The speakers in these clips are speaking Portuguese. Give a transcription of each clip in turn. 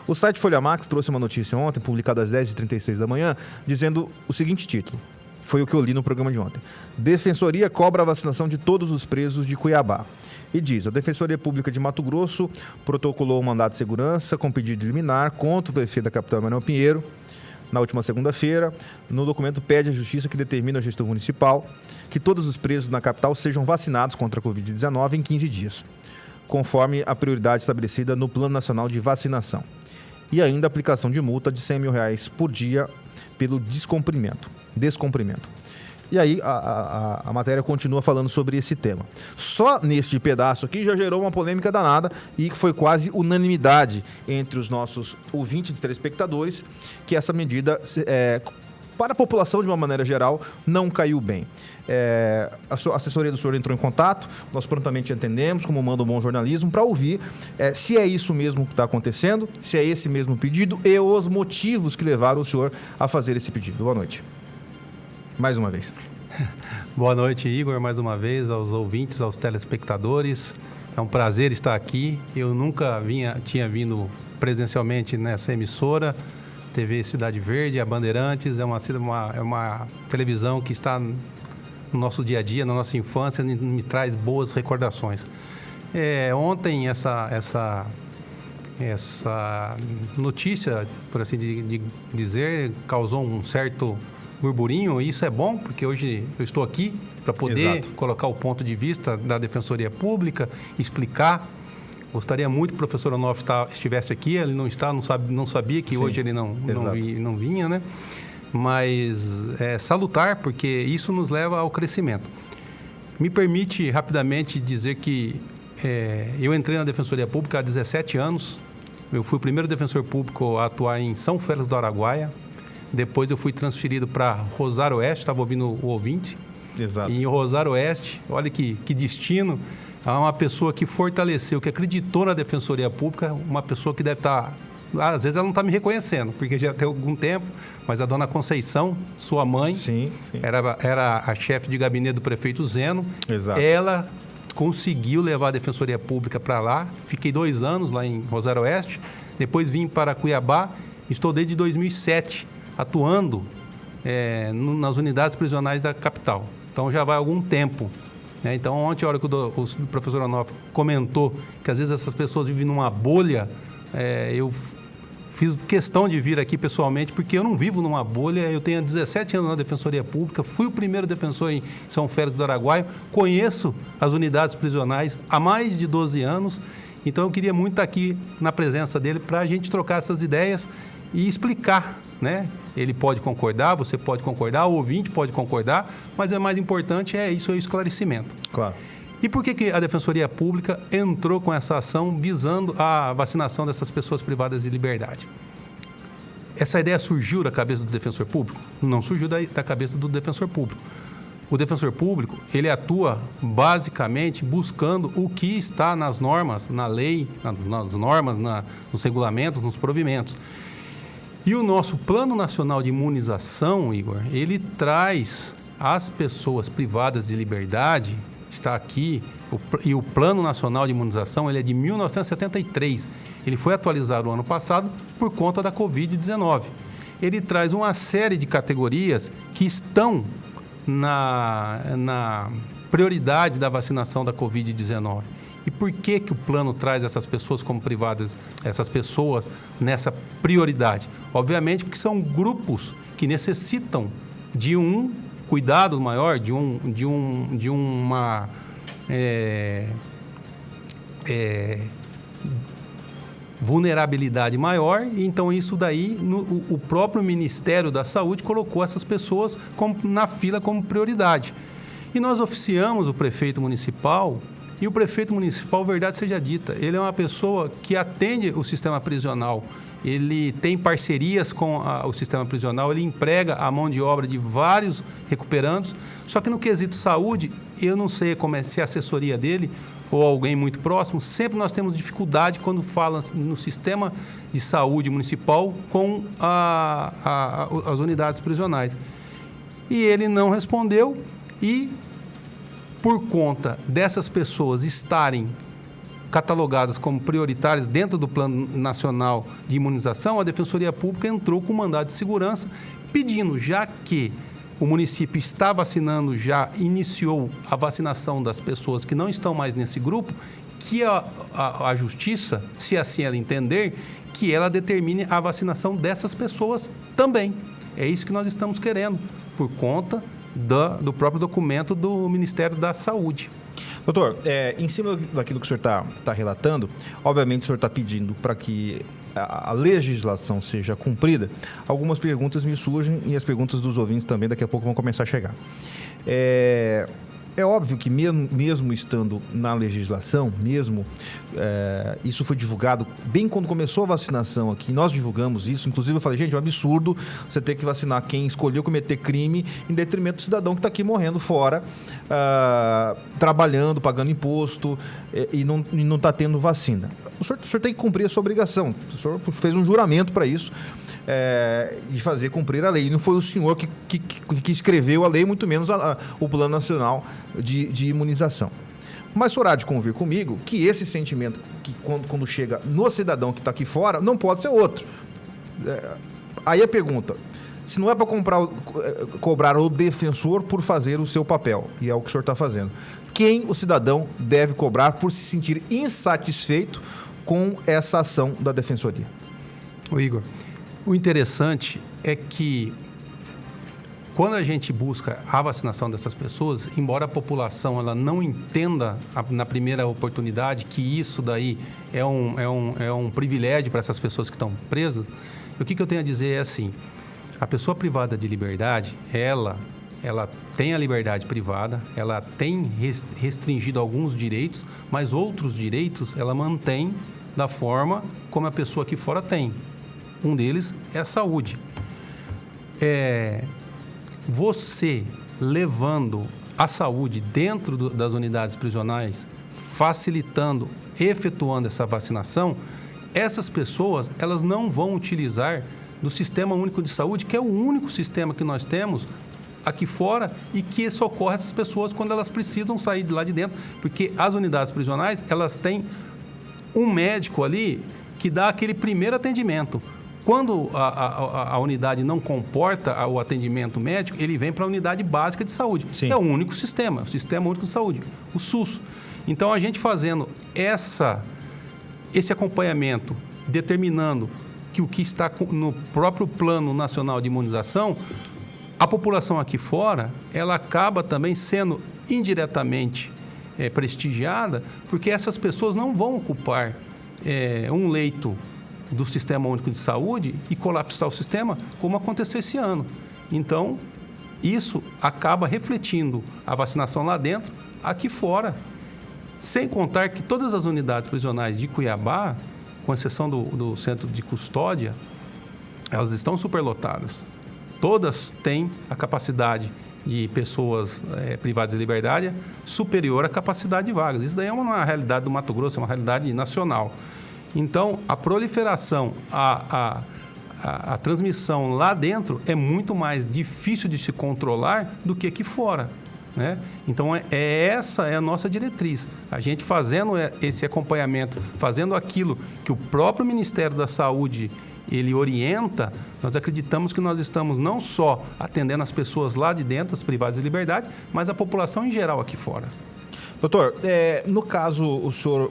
O site Folha Max trouxe uma notícia ontem, publicada às 10h36 da manhã, dizendo o seguinte título. Foi o que eu li no programa de ontem. Defensoria cobra a vacinação de todos os presos de Cuiabá. E diz, a Defensoria Pública de Mato Grosso protocolou um mandado de segurança com pedido de liminar contra o prefeito da capital, Manuel Pinheiro, na última segunda-feira. No documento pede à Justiça que determine a gestão municipal que todos os presos na capital sejam vacinados contra a Covid-19 em 15 dias, conforme a prioridade estabelecida no Plano Nacional de Vacinação. E ainda a aplicação de multa de R$100 mil por dia pelo descumprimento. E aí a matéria continua falando sobre esse tema. Só neste pedaço aqui já gerou uma polêmica danada e que foi quase unanimidade entre os nossos ouvintes e telespectadores que essa medida, para a população de uma maneira geral, não caiu bem. A assessoria do senhor entrou em contato, nós prontamente atendemos, como manda o bom jornalismo, para ouvir se é isso mesmo que está acontecendo, se é esse mesmo pedido e os motivos que levaram o senhor a fazer esse pedido. Boa noite. Mais uma vez. Boa noite, Igor, mais uma vez, aos ouvintes, aos telespectadores. É um prazer estar aqui. Eu nunca tinha vindo presencialmente nessa emissora, TV Cidade Verde, a Bandeirantes, é uma televisão que está no nosso dia a dia, na nossa infância, me traz boas recordações. Ontem essa notícia, por assim dizer, causou um certo burburinho, e isso é bom, porque hoje eu estou aqui para poder colocar o ponto de vista da Defensoria Pública, explicar. Gostaria muito que o professor Onofre estivesse aqui, ele não está, não sabia que hoje ele não vinha, né? Mas é salutar, porque isso nos leva ao crescimento. Me permite rapidamente dizer que eu entrei na Defensoria Pública há 17 anos, eu fui o primeiro defensor público a atuar em São Félix do Araguaia. Depois eu fui transferido para Rosário Oeste, estava ouvindo o ouvinte. Exato. E em Rosário Oeste, olha que destino, há uma pessoa que fortaleceu, que acreditou na Defensoria Pública, uma pessoa que deve estar... Às vezes ela não está me reconhecendo, porque já tem algum tempo, mas a dona Conceição, sua mãe, sim. Era a chefe de gabinete do prefeito Zeno. Exato. Ela conseguiu levar a Defensoria Pública para lá, fiquei 2 anos lá em Rosário Oeste, depois vim para Cuiabá, estou desde 2007 atuando nas unidades prisionais da capital. Então, já vai algum tempo. Né? Então, ontem, a hora que o professor Onofre comentou que, às vezes, essas pessoas vivem numa bolha, eu fiz questão de vir aqui pessoalmente, porque eu não vivo numa bolha. Eu tenho 17 anos na Defensoria Pública, fui o primeiro defensor em São Félix do Araguaia, conheço as unidades prisionais há mais de 12 anos. Então, eu queria muito estar aqui na presença dele para a gente trocar essas ideias e explicar, né? Ele pode concordar, você pode concordar, o ouvinte pode concordar, mas o mais importante é o esclarecimento. Claro. E por que a Defensoria Pública entrou com essa ação visando a vacinação dessas pessoas privadas de liberdade? Essa ideia surgiu da cabeça do defensor público? Não surgiu da cabeça do defensor público. O defensor público, ele atua basicamente buscando o que está nas normas, na lei, nas normas, nos regulamentos, nos provimentos. E o nosso Plano Nacional de Imunização, Igor, ele traz as pessoas privadas de liberdade, está aqui, e o Plano Nacional de Imunização, ele é de 1973. Ele foi atualizado no ano passado por conta da Covid-19. Ele traz uma série de categorias que estão na prioridade da vacinação da Covid-19. E por que o plano traz essas pessoas como privadas, essas pessoas nessa prioridade? Obviamente porque são grupos que necessitam de um cuidado maior, de uma vulnerabilidade maior, e então isso daí o próprio Ministério da Saúde colocou essas pessoas na fila como prioridade. E nós oficiamos o prefeito municipal. E o prefeito municipal, verdade seja dita, ele é uma pessoa que atende o sistema prisional, ele tem parcerias com o sistema prisional, ele emprega a mão de obra de vários recuperandos, só que no quesito saúde, eu não sei se é a assessoria dele ou alguém muito próximo, sempre nós temos dificuldade quando fala no sistema de saúde municipal com as unidades prisionais. E ele não respondeu por conta dessas pessoas estarem catalogadas como prioritárias dentro do Plano Nacional de Imunização, a Defensoria Pública entrou com mandado de segurança pedindo, já que o município está vacinando, já iniciou a vacinação das pessoas que não estão mais nesse grupo, que a Justiça, se assim ela entender, que ela determine a vacinação dessas pessoas também. É isso que nós estamos querendo, por conta do próprio documento do Ministério da Saúde. Doutor, em cima daquilo que o senhor está relatando, obviamente o senhor está pedindo para que a legislação seja cumprida. Algumas perguntas me surgem e as perguntas dos ouvintes também daqui a pouco vão começar a chegar. É óbvio que mesmo estando na legislação, isso foi divulgado bem quando começou a vacinação aqui, nós divulgamos isso, inclusive eu falei, gente, é um absurdo você ter que vacinar quem escolheu cometer crime em detrimento do cidadão que está aqui morrendo fora, trabalhando, pagando imposto e não está tendo vacina. O senhor tem que cumprir a sua obrigação, o senhor fez um juramento para isso, de fazer cumprir a lei. Não foi o senhor que escreveu a lei, muito menos o Plano Nacional de Imunização. Mas o senhor há de convir comigo que esse sentimento, que quando chega no cidadão que está aqui fora, não pode ser outro. Aí a pergunta, se não é para cobrar o defensor por fazer o seu papel, e é o que o senhor está fazendo, quem o cidadão deve cobrar por se sentir insatisfeito com essa ação da Defensoria? Ô Igor, o interessante é que quando a gente busca a vacinação dessas pessoas, embora a população ela não entenda na primeira oportunidade que isso daí é um privilégio para essas pessoas que estão presas, o que eu tenho a dizer é assim, a pessoa privada de liberdade, ela tem a liberdade privada, ela tem restringido alguns direitos, mas outros direitos ela mantém da forma como a pessoa aqui fora tem. Um deles é a saúde. Você levando a saúde dentro das unidades prisionais, facilitando, efetuando essa vacinação, essas pessoas elas não vão utilizar do Sistema Único de Saúde, que é o único sistema que nós temos aqui fora e que socorre essas pessoas quando elas precisam sair de lá de dentro, porque as unidades prisionais elas têm um médico ali que dá aquele primeiro atendimento. Quando a unidade não comporta o atendimento médico, ele vem para a unidade básica de saúde. Sim. É o único sistema, o Sistema Único de Saúde, o SUS. Então, a gente fazendo esse acompanhamento, determinando que o que está no próprio Plano Nacional de Imunização, a população aqui fora, ela acaba também sendo indiretamente prestigiada, porque essas pessoas não vão ocupar um leito do Sistema Único de Saúde e colapsar o sistema, como aconteceu esse ano. Então, isso acaba refletindo a vacinação lá dentro, aqui fora. Sem contar que todas as unidades prisionais de Cuiabá, com exceção do centro de custódia, elas estão superlotadas. Todas têm a capacidade de pessoas privadas de liberdade superior à capacidade de vagas. Isso daí é uma realidade do Mato Grosso, é uma realidade nacional. Então, a proliferação, a transmissão lá dentro é muito mais difícil de se controlar do que aqui fora, né? Então, essa é a nossa diretriz. A gente fazendo esse acompanhamento, fazendo aquilo que o próprio Ministério da Saúde ele orienta, nós acreditamos que nós estamos não só atendendo as pessoas lá de dentro, as privadas de liberdade, mas a população em geral aqui fora. Doutor, no caso o senhor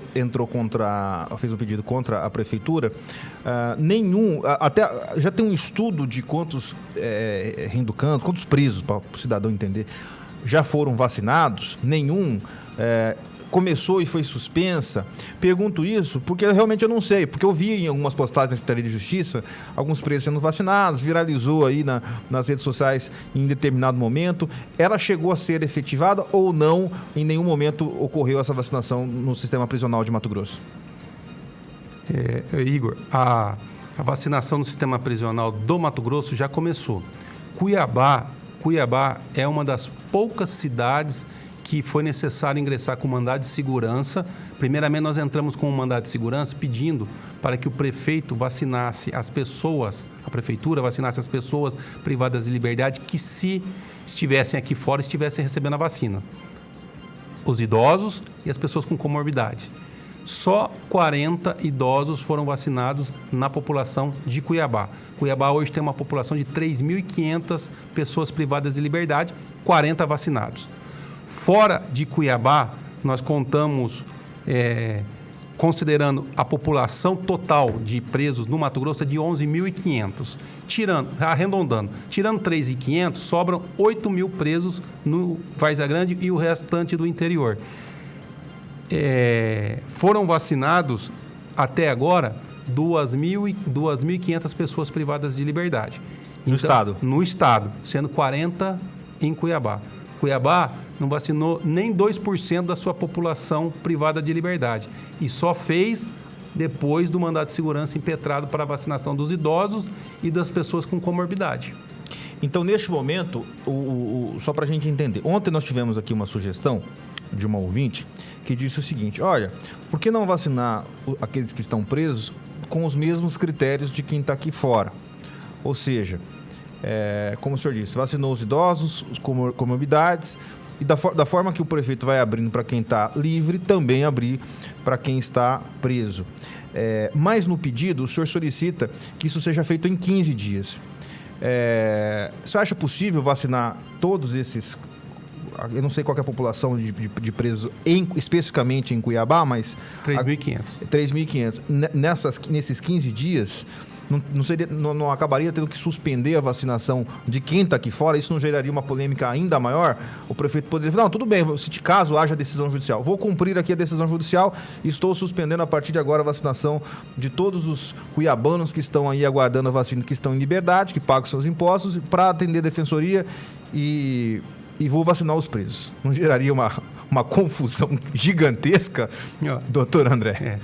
fez um pedido contra a prefeitura, até já tem um estudo de quantos reeducandos, quantos presos, para o cidadão entender, já foram vacinados, nenhum começou e foi suspensa. Pergunto isso porque realmente eu não sei, porque eu vi em algumas postagens da Secretaria de Justiça alguns presos sendo vacinados, viralizou aí nas redes sociais em determinado momento. Ela chegou a ser efetivada ou não? Em nenhum momento ocorreu essa vacinação no sistema prisional de Mato Grosso? Igor, a vacinação no sistema prisional do Mato Grosso já começou. Cuiabá é uma das poucas cidades que foi necessário ingressar com mandado de segurança. Primeiramente, nós entramos com um mandado de segurança pedindo para que o prefeito vacinasse as pessoas, a prefeitura vacinasse as pessoas privadas de liberdade que, se estivessem aqui fora, estivessem recebendo a vacina. Os idosos e as pessoas com comorbidade. só 40 idosos foram vacinados na população de Cuiabá. Cuiabá hoje tem uma população de 3.500 pessoas privadas de liberdade, 40 vacinados. Fora de Cuiabá, nós contamos, considerando a população total de presos no Mato Grosso, é de 11.500. Arredondando, tirando 3.500, sobram 8.000 presos no Várzea Grande e o restante do interior. Foram vacinados, até agora, 2.500 pessoas privadas de liberdade. No estado? No estado, sendo 40 em Cuiabá. Cuiabá não vacinou nem 2% da sua população privada de liberdade. E só fez depois do mandato de segurança impetrado para a vacinação dos idosos e das pessoas com comorbidade. Então, neste momento, só para a gente entender, ontem nós tivemos aqui uma sugestão de uma ouvinte que disse o seguinte: olha, por que não vacinar aqueles que estão presos com os mesmos critérios de quem está aqui fora? Ou seja, como o senhor disse, vacinou os idosos, os comorbidades, e da forma que o prefeito vai abrindo para quem está livre, também abrir para quem está preso. Mas no pedido, o senhor solicita que isso seja feito em 15 dias. Você acha possível vacinar todos esses? Eu não sei qual é a população de presos especificamente em Cuiabá, mas... 3.500. 3.500. Nesses 15 dias, não acabaria tendo que suspender a vacinação de quem está aqui fora? Isso não geraria uma polêmica ainda maior? O prefeito poderia falar: não, tudo bem, se de caso haja decisão judicial, vou cumprir aqui a decisão judicial e estou suspendendo a partir de agora a vacinação de todos os cuiabanos que estão aí aguardando a vacina, que estão em liberdade, que pagam seus impostos, para atender a defensoria e vou vacinar os presos. Não geraria uma confusão gigantesca, doutor André?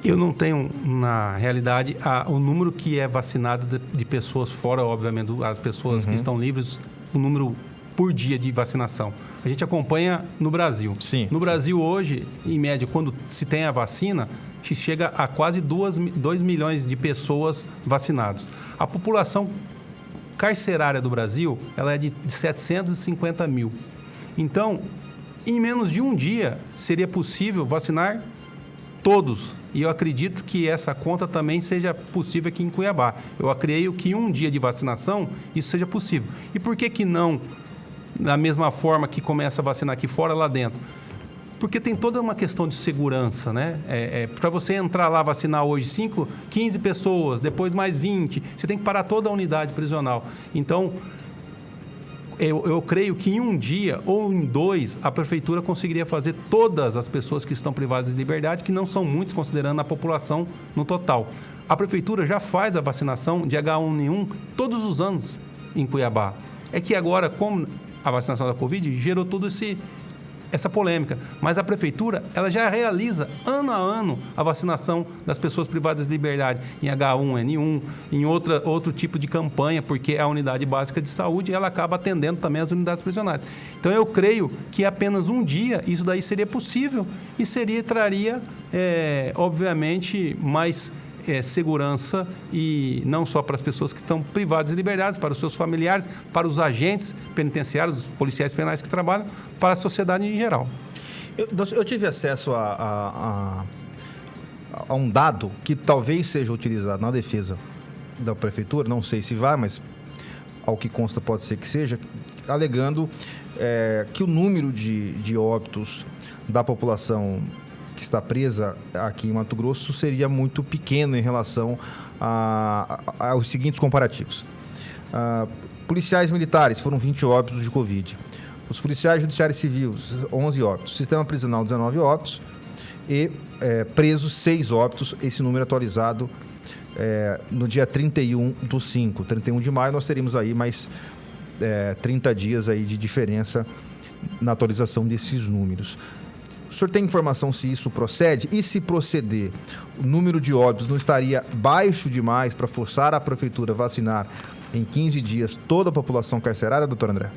Eu não tenho, na realidade, o número que é vacinado de pessoas fora, obviamente, as pessoas que estão livres, o número por dia de vacinação. A gente acompanha no Brasil. Sim, no Brasil, hoje, em média, quando se tem a vacina, se chega a quase 2 milhões de pessoas vacinadas. A população carcerária do Brasil, ela é de 750 mil. Então, em menos de um dia, seria possível vacinar todos. E eu acredito que essa conta também seja possível aqui em Cuiabá. Eu creio que em um dia de vacinação, isso seja possível. E por que não, da mesma forma que começa a vacinar aqui fora, lá dentro? Porque tem toda uma questão de segurança, né? Para você entrar lá, vacinar hoje 15 pessoas, depois mais 20, você tem que parar toda a unidade prisional. Então, eu creio que em um dia ou em 2, a prefeitura conseguiria fazer todas as pessoas que estão privadas de liberdade, que não são muitos, considerando a população no total. A prefeitura já faz a vacinação de H1N1 todos os anos em Cuiabá. É que agora, como a vacinação da Covid gerou toda essa polêmica, mas a prefeitura ela já realiza ano a ano a vacinação das pessoas privadas de liberdade em H1N1, em outro tipo de campanha, porque é a unidade básica de saúde e ela acaba atendendo também as unidades prisionais. Então eu creio que apenas um dia isso daí seria possível e traria, obviamente, mais segurança, e não só para as pessoas que estão privadas de liberdade, para os seus familiares, para os agentes penitenciários, os policiais penais que trabalham, para a sociedade em geral. Eu tive acesso a um dado que talvez seja utilizado na defesa da prefeitura, não sei se vai, mas ao que consta pode ser que seja, alegando que o número de óbitos da população que está presa aqui em Mato Grosso seria muito pequeno em relação aos seguintes comparativos. Policiais militares foram 20 óbitos de Covid. Os policiais judiciários civis, 11 óbitos. Sistema prisional, 19 óbitos. E presos, 6 óbitos. Esse número atualizado no dia 31/5. 31 de maio nós teríamos aí mais 30 dias aí de diferença na atualização desses números. O senhor tem informação se isso procede? E se proceder, o número de óbitos não estaria baixo demais para forçar a prefeitura a vacinar em 15 dias toda a população carcerária, doutor André?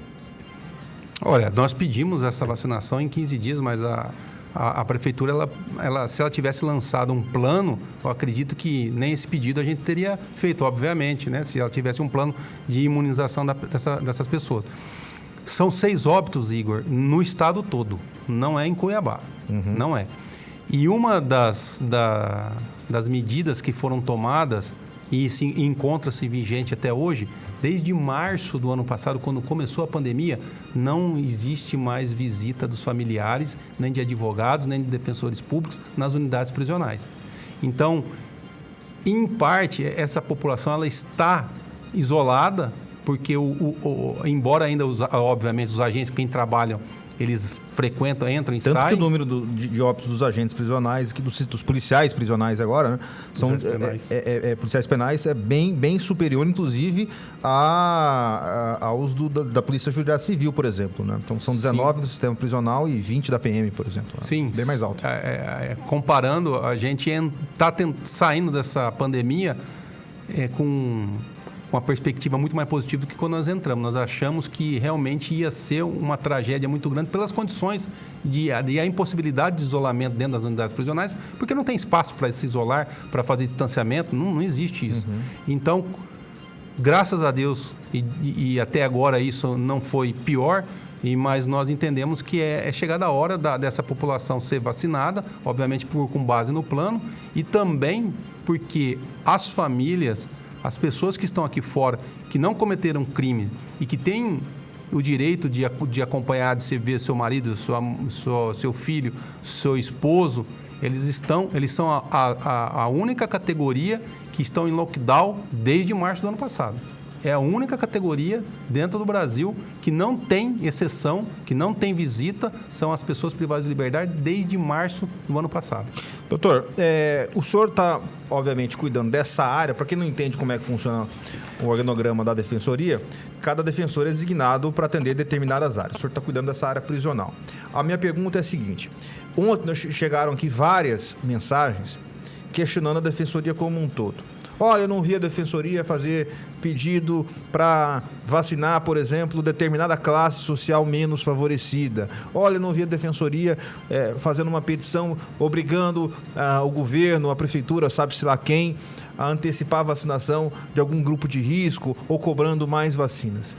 Olha, nós pedimos essa vacinação em 15 dias, mas a prefeitura, se ela tivesse lançado um plano, eu acredito que nem esse pedido a gente teria feito, obviamente, né? Se ela tivesse um plano de imunização dessas pessoas. São 6 óbitos, Igor, no estado todo. Não é em Cuiabá. Não é. E uma das medidas que foram tomadas, e encontra-se vigente até hoje, desde março do ano passado, quando começou a pandemia, não existe mais visita dos familiares, nem de advogados, nem de defensores públicos nas unidades prisionais. Então, em parte, essa população ela está isolada, porque, embora ainda, obviamente, os agentes, quem trabalham, eles frequentam, entram e saem. Tanto que o número de óbitos dos agentes prisionais, dos policiais prisionais agora, né, são policiais penais é bem superior, inclusive, aos da Polícia Judiciária Civil, por exemplo. Né? Então, são 19 do sistema prisional e 20 da PM, por exemplo. Sim. Bem mais alto. Comparando, a gente está saindo dessa pandemia com uma perspectiva muito mais positiva do que quando nós entramos. Nós achamos que realmente ia ser uma tragédia muito grande pelas condições e a impossibilidade de isolamento dentro das unidades prisionais, porque não tem espaço para se isolar, para fazer distanciamento, não existe isso. Uhum. Então, graças a Deus, e até agora isso não foi pior, mas nós entendemos que é chegada a hora dessa população ser vacinada, obviamente com base no plano, e também porque as famílias, as pessoas que estão aqui fora, que não cometeram crime e que têm o direito de acompanhar, de ver seu marido, seu filho, seu esposo, eles são a única categoria que estão em lockdown desde março do ano passado. É a única categoria dentro do Brasil que não tem exceção, que não tem visita, são as pessoas privadas de liberdade desde março do ano passado. Doutor, o senhor está, obviamente, cuidando dessa área. Para quem não entende como é que funciona o organograma da defensoria, cada defensor é designado para atender determinadas áreas. O senhor está cuidando dessa área prisional. A minha pergunta é a seguinte. Ontem chegaram aqui várias mensagens questionando a defensoria como um todo. Olha, eu não vi a defensoria fazer pedido para vacinar, por exemplo, determinada classe social menos favorecida. Olha, eu não vi a defensoria fazendo uma petição obrigando o governo, a prefeitura, sabe-se lá quem, a antecipar a vacinação de algum grupo de risco ou cobrando mais vacinas.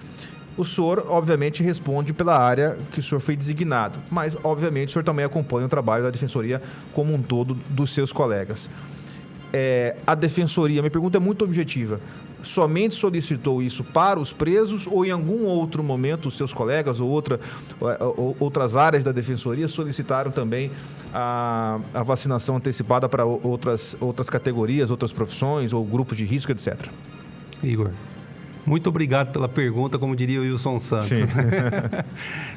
O senhor, obviamente, responde pela área que o senhor foi designado, mas, obviamente, o senhor também acompanha o trabalho da defensoria como um todo dos seus colegas. A defensoria, minha pergunta é muito objetiva, somente solicitou isso para os presos ou em algum outro momento os seus colegas ou outras áreas da defensoria solicitaram também a vacinação antecipada para outras categorias, outras profissões ou grupos de risco, etc? Igor, muito obrigado pela pergunta, como diria o Wilson Santos.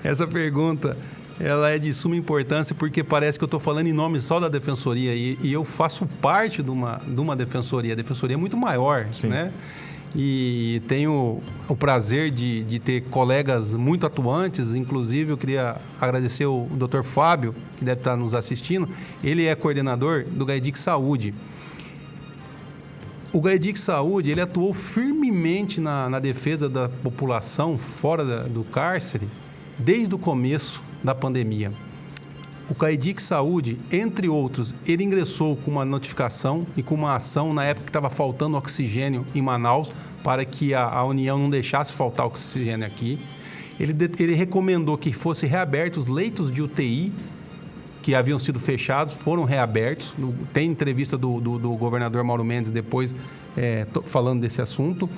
Essa pergunta, ela é de suma importância porque parece que eu estou falando em nome só da defensoria e eu faço parte de uma defensoria. A defensoria é muito maior, né? E tenho o prazer de ter colegas muito atuantes. Inclusive, eu queria agradecer o Dr. Fábio, que deve estar nos assistindo. Ele é coordenador do GAEDIC Saúde. O GAEDIC Saúde, ele atuou firmemente na defesa da população fora do cárcere desde o começo da pandemia. O GAEDIC Saúde, entre outros, ele ingressou com uma notificação e com uma ação na época que estava faltando oxigênio em Manaus para que a União não deixasse faltar oxigênio aqui. Ele recomendou que fossem reabertos leitos de UTI que haviam sido fechados, foram reabertos. Tem entrevista do governador Mauro Mendes depois falando desse assunto.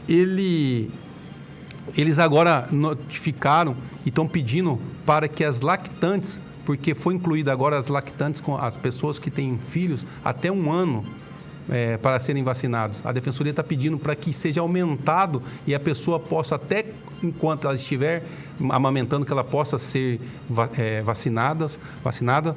Eles agora notificaram e estão pedindo para que as lactantes, porque foi incluída agora as lactantes com as pessoas que têm filhos até 1 ano para serem vacinados. A defensoria está pedindo para que seja aumentado e a pessoa possa, até enquanto ela estiver amamentando, que ela possa ser vacinada.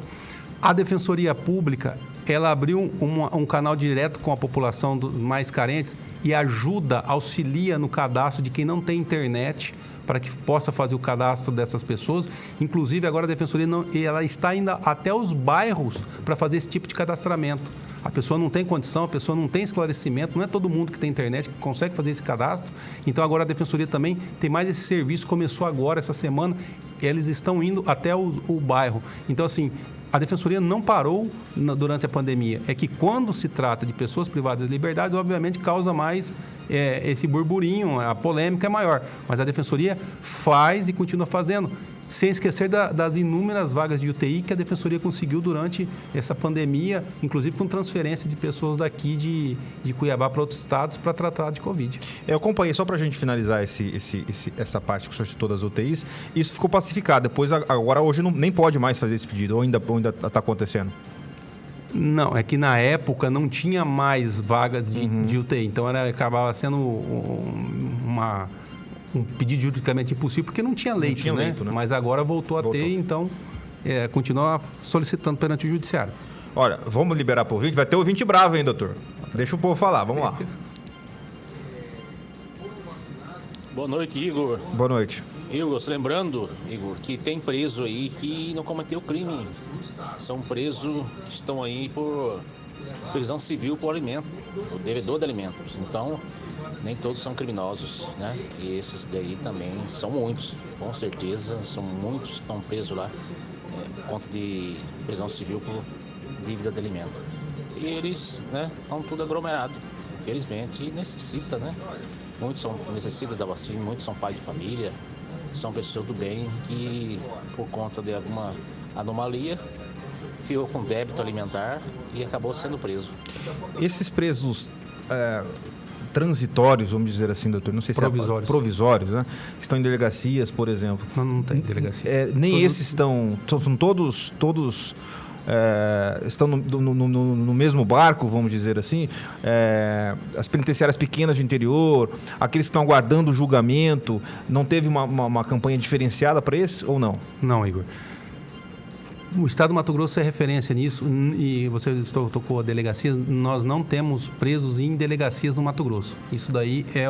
A Defensoria Pública, ela abriu um canal direto com a população mais carentes e auxilia no cadastro de quem não tem internet, para que possa fazer o cadastro dessas pessoas. Inclusive, agora a Defensoria ela está indo até os bairros para fazer esse tipo de cadastramento. A pessoa não tem condição, a pessoa não tem esclarecimento, não é todo mundo que tem internet que consegue fazer esse cadastro. Então, agora a Defensoria também tem mais esse serviço, começou agora, essa semana, eles estão indo até o bairro. Então, assim, a Defensoria não parou durante a pandemia. É que quando se trata de pessoas privadas de liberdade, obviamente causa mais esse burburinho, a polêmica é maior. Mas a Defensoria faz e continua fazendo. sem esquecer das inúmeras vagas de UTI que a Defensoria conseguiu durante essa pandemia, inclusive com transferência de pessoas daqui de Cuiabá para outros estados para tratar de Covid. Eu acompanhei, só para a gente finalizar essa parte que o senhor citou das UTIs, isso ficou pacificado. Depois, agora, hoje, nem pode mais fazer esse pedido, ou ainda está acontecendo? Não, é que na época não tinha mais vagas de UTI, então acabava sendo um pedido juridicamente impossível, porque não tinha leito, né? Mas agora voltou a ter, então continua solicitando perante o judiciário. Olha, vamos liberar para o ouvinte? Vai ter ouvinte bravo, hein, doutor? Deixa o povo falar, vamos lá. Boa noite, Igor. Boa noite. Igor, lembrando, Igor, que tem preso aí que não cometeu crime. São presos que estão aí por prisão civil por alimento, por devedor de alimentos. Então, nem todos são criminosos, né? E esses daí também são muitos, com certeza, são muitos que estão presos lá por conta de prisão civil por dívida de alimento. E eles, né, estão tudo aglomerado, infelizmente, e necessita, né? Muitos necessitam da vacina, muitos são pais de família, são pessoas do bem que, por conta de alguma anomalia, ficou com débito alimentar e acabou sendo preso. Esses presos transitórios, vamos dizer assim, doutor, não sei se provisórios, né? Que estão em delegacias, por exemplo. Não tem delegacia. Nem esses são todos estão no mesmo barco, vamos dizer assim, as penitenciárias pequenas do interior, aqueles que estão aguardando o julgamento, não teve uma campanha diferenciada para esses ou não? Não, Igor. O Estado do Mato Grosso é referência nisso, e você tocou a delegacia, nós não temos presos em delegacias no Mato Grosso. Isso daí é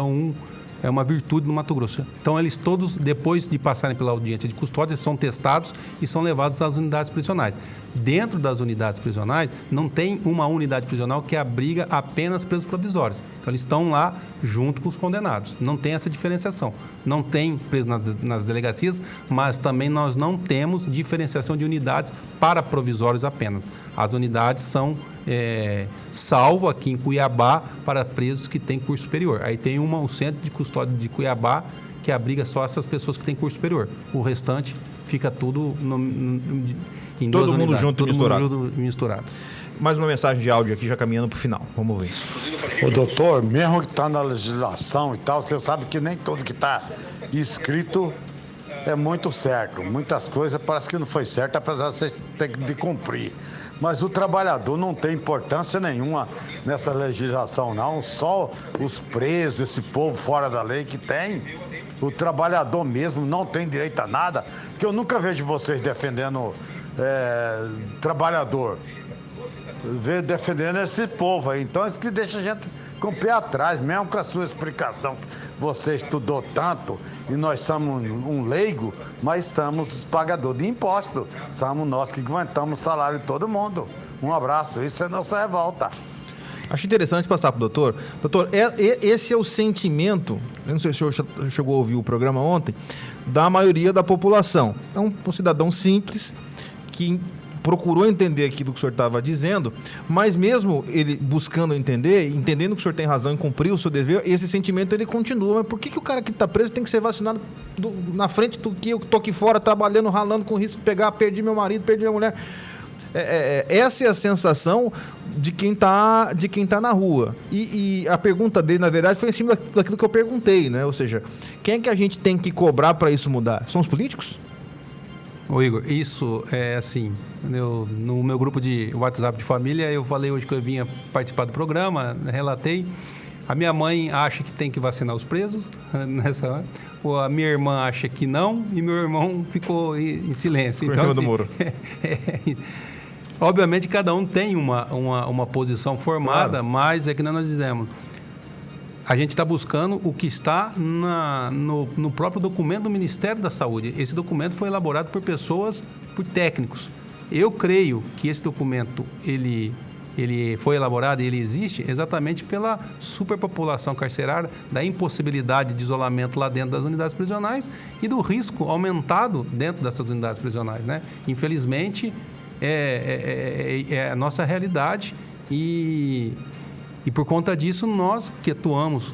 uma virtude no Mato Grosso. Então, eles todos, depois de passarem pela audiência de custódia, são testados e são levados às unidades prisionais. Dentro das unidades prisionais, não tem uma unidade prisional que abriga apenas presos provisórios. Então, eles estão lá junto com os condenados. Não tem essa diferenciação. Não tem preso nas delegacias, mas também nós não temos diferenciação de unidades para provisórios apenas. As unidades são, salvo aqui em Cuiabá, para presos que têm curso superior. Aí tem o Centro de Custódia de Cuiabá, que abriga só essas pessoas que têm curso superior. O restante fica tudo em duas unidades. Todo mundo junto e misturado. Mais uma mensagem de áudio aqui, já caminhando para o final. Vamos ver. Ô doutor, mesmo que está na legislação e tal, você sabe que nem tudo que está escrito é muito certo. Muitas coisas parece que não foi certo, apesar de você ter de cumprir. Mas o trabalhador não tem importância nenhuma nessa legislação, não. Só os presos, esse povo fora da lei que tem. O trabalhador mesmo não tem direito a nada, porque eu nunca vejo vocês defendendo trabalhador. Defendendo esse povo aí. Então isso que deixa a gente com o pé atrás, mesmo com a sua explicação. Você estudou tanto e nós somos um leigo, mas somos os pagadores de imposto. Somos nós que aguentamos o salário de todo mundo. Um abraço, isso é nossa revolta. Acho interessante passar para o doutor. Doutor, esse é o sentimento, eu não sei se o senhor chegou a ouvir o programa ontem, da maioria da população. É um cidadão simples que procurou entender aquilo que o senhor estava dizendo, mas mesmo ele buscando entender, entendendo que o senhor tem razão em cumprir o seu dever, esse sentimento ele continua. Mas por que o cara que está preso tem que ser vacinado na frente do que eu estou aqui fora, trabalhando, ralando, com risco de perdi meu marido, perdi minha mulher? Essa é a sensação de quem tá na rua. E a pergunta dele, na verdade, foi em cima daquilo que eu perguntei, né? Ou seja, quem é que a gente tem que cobrar para isso mudar? São os políticos? Ô Igor, isso é assim, no meu grupo de WhatsApp de família, eu falei hoje que eu vinha participar do programa, relatei. A minha mãe acha que tem que vacinar os presos nessa hora. A minha irmã acha que não, e meu irmão ficou em silêncio. Ficou em cima do muro. Obviamente, cada um tem uma posição formada, claro. Mas é que nós dizemos, a gente está buscando o que está no próprio documento do Ministério da Saúde. Esse documento foi elaborado por pessoas, por técnicos. Eu creio que esse documento, ele foi elaborado e ele existe exatamente pela superpopulação carcerária, da impossibilidade de isolamento lá dentro das unidades prisionais e do risco aumentado dentro dessas unidades prisionais, né? Infelizmente, é a nossa realidade e por conta disso, nós que atuamos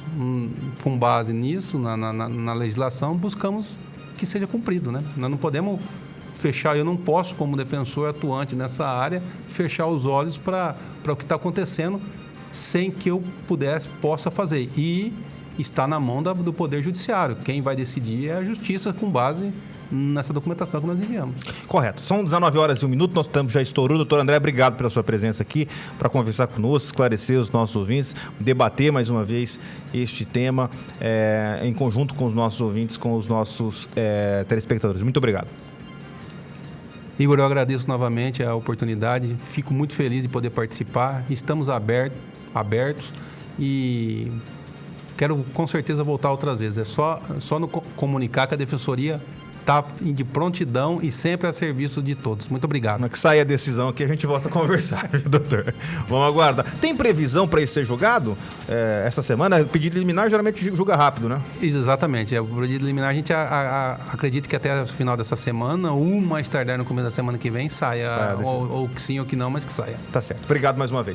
com base nisso, na legislação, buscamos que seja cumprido, né? Nós não podemos fechar, eu não posso, como defensor atuante nessa área, fechar os olhos para o que está acontecendo sem que eu possa fazer. E está na mão do Poder Judiciário. Quem vai decidir é a Justiça com base nessa documentação que nós enviamos. Correto. São 19h01, nosso tempo já estourou. Doutor André, obrigado pela sua presença aqui para conversar conosco, esclarecer os nossos ouvintes, debater mais uma vez este tema em conjunto com os nossos ouvintes, com os nossos telespectadores. Muito obrigado. Igor, eu agradeço novamente a oportunidade, fico muito feliz de poder participar, estamos abertos e quero com certeza voltar outras vezes. É só comunicar que a Defensoria está de prontidão e sempre a serviço de todos. Muito obrigado. Na que sair a decisão aqui, a gente volta a conversar, viu, doutor? Vamos aguardar. Tem previsão para isso ser julgado essa semana? O pedido liminar geralmente julga rápido, né? Exatamente. O pedido liminar, a gente acredita que até o final dessa semana, ou mais tardar no começo da semana que vem, saia ou que sim ou que não, mas que saia. Tá certo. Obrigado mais uma vez.